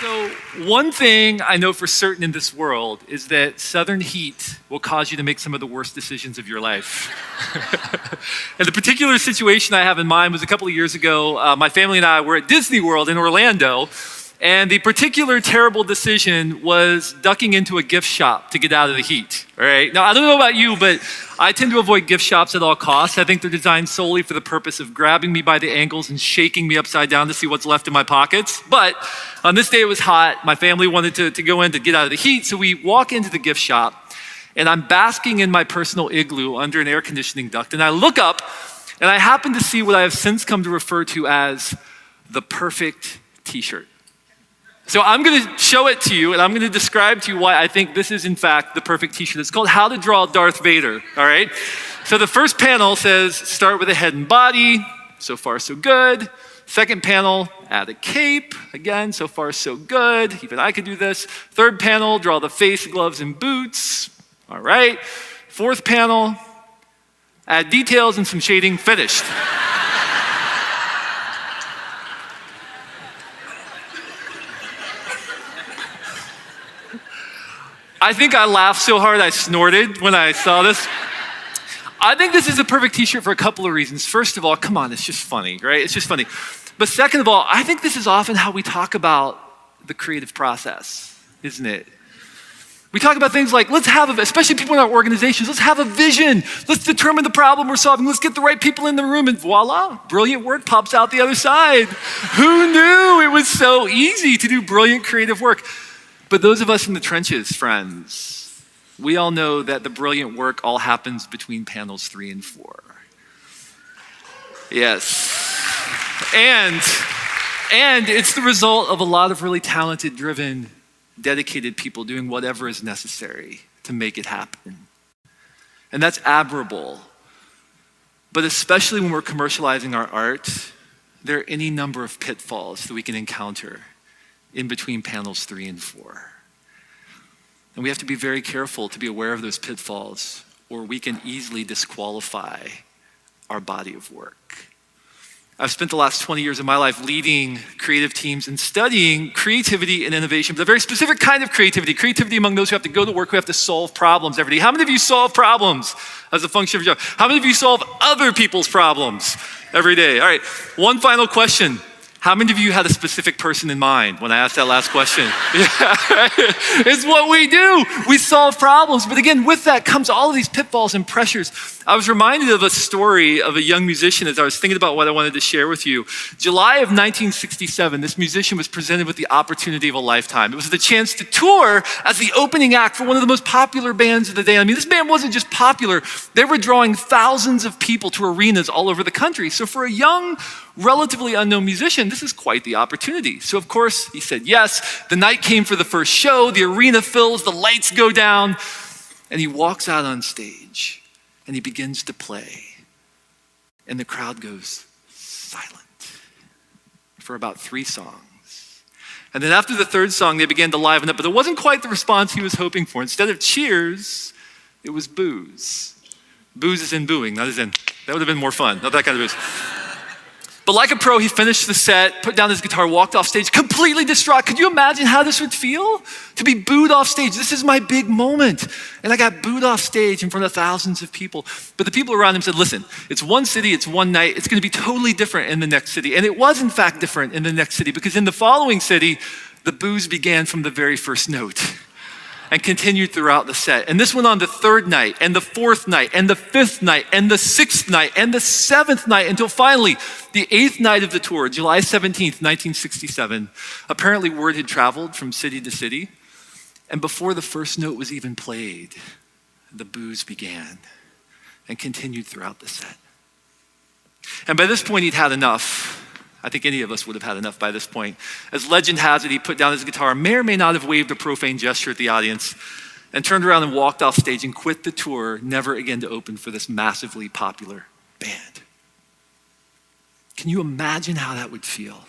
So one thing I know for certain in this world is that southern heat will cause you to make some of the worst decisions of your life. And the particular situation I have in mind was a couple of years ago, my family and I were at Disney World in Orlando, and the particular terrible decision was ducking into a gift shop to get out of the heat, all right? Now, I don't know about you, but I tend to avoid gift shops at all costs. I think they're designed solely for the purpose of grabbing me by the ankles and shaking me upside down to see what's left in my pockets. But on this day it was hot. My family wanted to go in to get out of the heat, so we walk into the gift shop, and I'm basking in my personal igloo under an air conditioning duct, and I look up, and I happen to see what I have since come to refer to as the perfect t-shirt. So I'm gonna show it to you, and I'm gonna describe to you why I think this is in fact the perfect t-shirt. It's called How to Draw Darth Vader, all right? So the first panel says, start with the head and body. So far, so good. Second panel, add a cape. Again, so far, so good. Even I could do this. Third panel, draw the face, gloves, and boots. All right. Fourth panel, add details and some shading. Finished. I think I laughed so hard I snorted when I saw this. I think this is a perfect t-shirt for a couple of reasons. First of all, come on, it's just funny, right? It's just funny. But second of all, I think this is often how we talk about the creative process, isn't it? We talk about things like, especially people in our organizations, let's have a vision. Let's determine the problem we're solving. Let's get the right people in the room, and voila, brilliant work pops out the other side. Who knew it was so easy to do brilliant creative work? But those of us in the trenches, friends, we all know that the brilliant work all happens between panels 3 and 4. Yes. And it's the result of a lot of really talented, driven, dedicated people doing whatever is necessary to make it happen. And that's admirable. But especially when we're commercializing our art, there are any number of pitfalls that we can encounter in between panels 3 and 4. And we have to be very careful to be aware of those pitfalls, or we can easily disqualify our body of work. I've spent the last 20 years of my life leading creative teams and studying creativity and innovation, but a very specific kind of creativity among those who have to go to work, who have to solve problems every day. How many of you solve problems as a function of your job? How many of you solve other people's problems every day? All right, one final question. How many of you had a specific person in mind when I asked that last question? Yeah, it's what we do. We solve problems. But again, with that comes all of these pitfalls and pressures. I was reminded of a story of a young musician as I was thinking about what I wanted to share with you. July of 1967, this musician was presented with the opportunity of a lifetime. It was the chance to tour as the opening act for one of the most popular bands of the day. I mean, this band wasn't just popular. They were drawing thousands of people to arenas all over the country. So for a young, relatively unknown musician, this is quite the opportunity. So of course, he said yes. The night came for the first show. The arena fills, the lights go down, and he walks out on stage and he begins to play. And the crowd goes silent for about 3 songs. And then after the 3rd song, they began to liven up, but it wasn't quite the response he was hoping for. Instead of cheers, it was boos. Boos as in booing, not as in, that would have been more fun, not that kind of boos. But like a pro, he finished the set, put down his guitar, walked off stage, completely distraught. Could you imagine how this would feel? To be booed off stage. This is my big moment. And I got booed off stage in front of thousands of people. But the people around him said, listen, it's one city, it's one night. It's gonna be totally different in the next city. And it was in fact different in the next city, because in the following city, the boos began from the very first note and continued throughout the set. And this went on the 3rd night, and the 4th night, and the 5th night, and the 6th night, and the 7th night, until finally, the 8th night of the tour, July 17th, 1967, apparently word had traveled from city to city, and before the first note was even played, the boos began and continued throughout the set. And by this point, he'd had enough. I think any of us would have had enough by this point. As legend has it, he put down his guitar, may or may not have waved a profane gesture at the audience, and turned around and walked off stage and quit the tour, never again to open for this massively popular band. Can you imagine how that would feel?